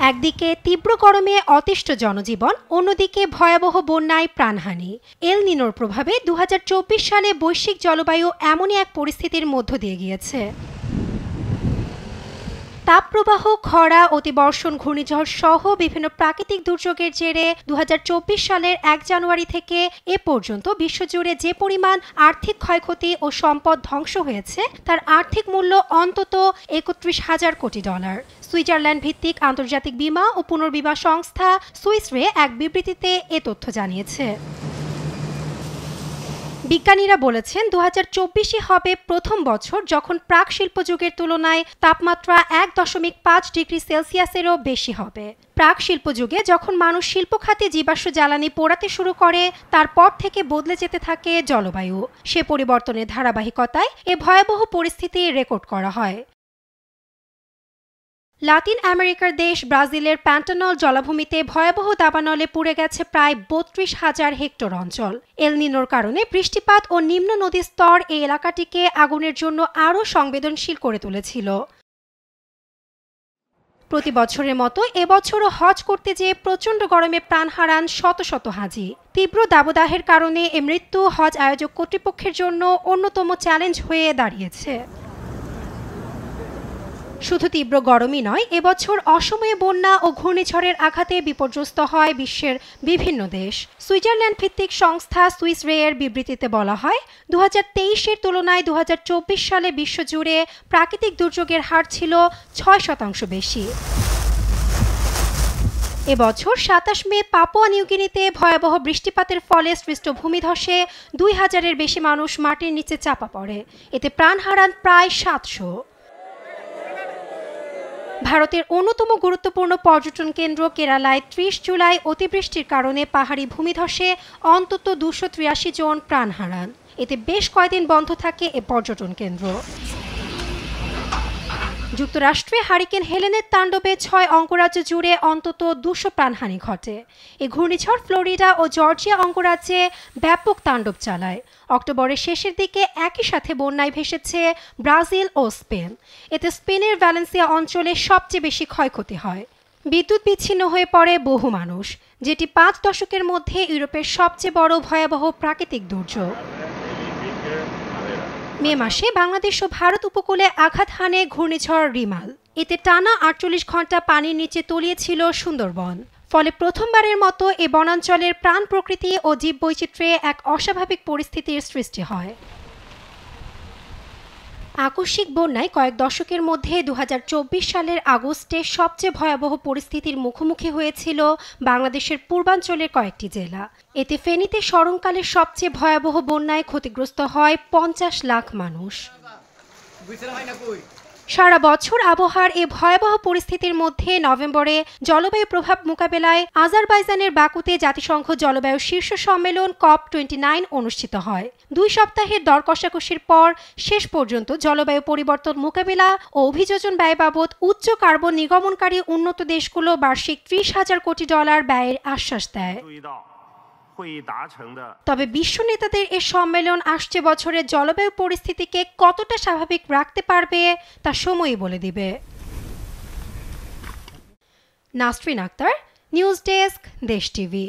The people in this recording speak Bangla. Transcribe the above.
একদিকে তীব্র গরমে অতিষ্ঠ জনজীবন, অন্যদিকে ভয়াবহ বন্যায় প্রাণহানি। এল নিনোর প্রভাবে ২০২৪ সালে বৈশ্বিক জলবায়ু এমনই এক পরিস্থিতির মধ্য দিয়ে গিয়েছে। তাপপ্রবাহ, খরা, অতিবর্ষণ, ঘূর্ণিঝড় সহ বিভিন্ন প্রাকৃতিক দুর্যোগের জেরে ২০২৪ সালের ১ জানুয়ারি থেকে এ পর্যন্ত বিশ্বজুড়ে যে পরিমাণ আর্থিক ক্ষয়ক্ষতি ও সম্পদ ধ্বংস হয়েছে তার আর্থিক মূল্য অন্তত $৩১,০০০ কোটি। সুইজারল্যান্ড ভিত্তিক আন্তর্জাতিক বীমা ও পুনর্বিমা সংস্থা সুইস রে এক বিবৃতিতে এ তথ্য জানিয়েছে। বিজ্ঞানীরা বলেছেন ২০২৪ হবে প্রথম বছর যখন প্রাক শিল্পযুগের তুলনায় তাপমাত্রা ১.৫ ডিগ্রি সেলসিয়াসেরও বেশি হবে। প্রাক শিল্পযুগে যখন মানুষ শিল্প খাতে জীবাশ্ম জ্বালানি পোড়াতে শুরু করে তারপর থেকে বদলে যেতে থাকে জলবায়ু। সে পরিবর্তনের ধারাবাহিকতায় এ ভয়াবহ পরিস্থিতি রেকর্ড করা হয়। লাতিন আমেরিকার দেশ ব্রাজিলের প্যান্টানল জলাভূমিতে ভয়াবহ দাবানলে পুড়ে গেছে প্রায় ৩২,০০০ হেক্টর অঞ্চল। এল নিনোর কারণে বৃষ্টিপাত ও নিম্ন নদীর স্তর এই এলাকাটিকে আগুনের জন্য আরও সংবেদনশীল করে তুলেছিল। প্রতি বছরের মতো এবছরও হজ করতে যেয়ে প্রচণ্ড গরমে প্রাণ হারান শত শত হাজি। তীব্র দাবদাহের কারণে এ মৃত্যু হজ আয়োজক কর্তৃপক্ষের জন্য অন্যতম চ্যালেঞ্জ হয়ে দাঁড়িয়েছে। শুধু তীব্র গরমই নয়, এবছর অসময়ে বন্যা ও ঘূর্ণিঝড়ের আঘাতে বিপর্যস্ত হয় বিশ্বের বিভিন্ন দেশ। সুইজারল্যান্ড ভিত্তিক সংস্থা সুইস রে এর বিবৃতিতে বলা হয় ২০২৩-এর তুলনায় ২০২৪ সালে বিশ্বজুড়ে প্রাকৃতিক দুর্যোগের হার ছিল ৬% বেশি। এবছর ২৭ মে পাপুয়া নিউগিনিতে ভয়াবহ বৃষ্টিপাতের ফলে সৃষ্ট ভূমিধসে ২,০০০-এর বেশি মানুষ মাটির নিচে চাপা পড়ে। এতে প্রাণ হারান প্রায় ৭০০। ভারতের অন্যতম গুরুত্বপূর্ণ পর্যটন কেন্দ্র কেরালায় ৩০ জুলাই অতিবৃষ্টির কারণে পাহাড়ি ভূমিধসে অন্তত ২৮৩ জন প্রাণ হারান। এতে বেশ কয়েকদিন বন্ধ থাকে এ পর্যটন কেন্দ্র। যুক্তরাষ্ট্রে হারিকেন হেলেনের তাণ্ডবে ৬ অঙ্গরাজ্য জুড়ে অন্তত ২০০ প্রাণহানি ঘটে। এই ঘূর্ণিঝড় ফ্লোরিডা ও জর্জিয়া অঙ্গরাজ্যে ব্যাপক তাণ্ডব চালায়। অক্টোবরের শেষের দিকে একই সাথে বন্যায় ভেসেছে ব্রাজিল ও স্পেন। এতে স্পেনের ভ্যালেন্সিয়া অঞ্চলে সবচেয়ে বেশি ক্ষয়ক্ষতি হয়। বিদ্যুৎ বিচ্ছিন্ন হয়ে পড়ে বহু মানুষ, যেটি ৫ দশকের মধ্যে ইউরোপের সবচেয়ে বড় ভয়াবহ প্রাকৃতিক দুর্যোগ। মে মাসে বাংলাদেশ ও ভারত উপকূলে আঘাত হানে ঘূর্ণিঝড় রিমাল। এতে টানা ৪৮ ঘণ্টা পানির নিচে তলিয়েছিল সুন্দরবন। ফলে প্রথমবারের মতো এ বনাঞ্চলের প্রাণ প্রকৃতি ও জীববৈচিত্র্যে এক অস্বাভাবিক পরিস্থিতির সৃষ্টি হয়। আকস্মিক বন্যায় কয়েক দশকের মধ্যে ২০২৪ সালের আগস্টে সবচেয়ে ভয়াবহ পরিস্থিতির মুখোমুখি হয়েছিল বাংলাদেশের পূর্বাঞ্চলের কয়েকটি জেলা। এতে ফেনীতে স্মরণকালের সবচেয়ে ভয়াবহ বন্যায় ক্ষতিগ্রস্ত হয় ৫০ লাখ মানুষ। সারা বছর আবহাওয়ার এ ভয়াবহ পরিস্থিতির মধ্যে নভেম্বরে জলবায়ু প্রভাব মোকাবেলায় আজারবাইজানের বাকুতে জাতিসংঘ জলবায়ু শীর্ষ সম্মেলন COP29 অনুষ্ঠিত হয়। ২ সপ্তাহের দর কষাকষির পর শেষ পর্যন্ত জলবায়ু পরিবর্তন মোকাবেলা ও অভিযোজন ব্যয় বাবদ উচ্চ কার্বন নির্গমনকারী উন্নত দেশগুলো বার্ষিক $৩০,০০০ কোটি ব্যয়ের আশ্বাস দেয়। তবে বিশ্ব নেতাদের এ সম্মেলন আসছে বছরের জলবায়ু পরিস্থিতিকে কতটা স্বাভাবিক রাখতে পারবে তা সময়ই বলে দিবে। নাসরিন আক্তার, নিউজ ডেস্ক, দেশ টিভি।